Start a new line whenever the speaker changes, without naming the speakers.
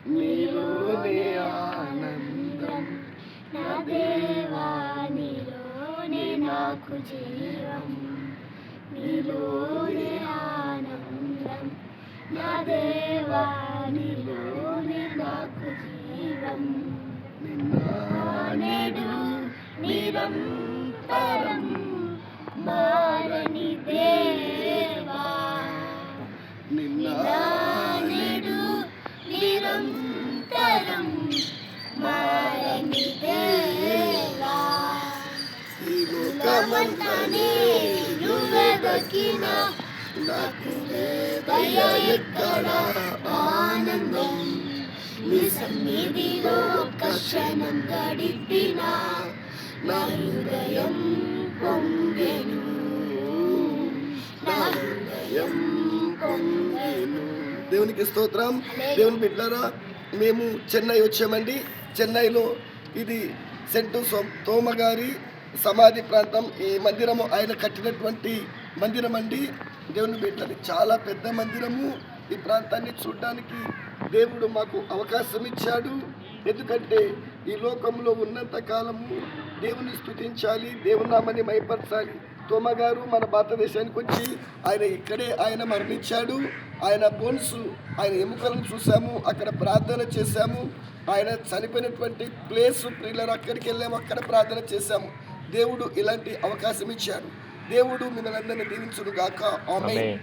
నీలోనే ఆనందం, నా దేవా నీలోనే నాకు జీవం, నీలోనే ఆనందం, నా దేవా నీలోనే నాకు జీవం. నిన్న నేడు నిరంతరం మారని దేవా, నిన్న నేడు నిరంతరం మారని దేవా. ఈ లోకమంతా నేను వెదకిన నాకు లేదయ్యా ఎక్కడ ఆనందం, నీ సన్నిధిలో ఒక్క క్షణం గడిపిన నా హృదయం పొంగెను, నా హృదయం పొంగెను. దేవునికి స్తోత్రం. దేవుని బిడ్డలారా, మేము చెన్నై వచ్చామండి. చెన్నైలో ఇది సెంటు తోమ గారి సమాధి ప్రాంతం. ఈ మందిరము ఆయన కట్టినటువంటి మందిరం అండి. దేవుని బిడ్డలు, చాలా పెద్ద మందిరము. ఈ ప్రాంతాన్ని చూడడానికి దేవుడు మాకు అవకాశం ఇచ్చాడు. ఎందుకంటే ఈ లోకంలో ఉన్నంత కాలము దేవుని స్తుతించాలి, దేవుని నామాన్ని మైపరచాలి. తోమ గారు మన భారతదేశానికి వచ్చి ఆయన మరణించాడు. ఆయన బోన్స్, ఆయన ఎముకలను చూసాము, అక్కడ ప్రార్థన చేశాము. ఆయన చనిపోయినటువంటి ప్లేస్ ప్రియులరు, అక్కడికి వెళ్ళాము, అక్కడ ప్రార్థన చేశాము. దేవుడు ఇలాంటి అవకాశం ఇచ్చాడు. దేవుడు మిమ్మల్ని అందరినీ దీవించును గాక. ఆమేన్.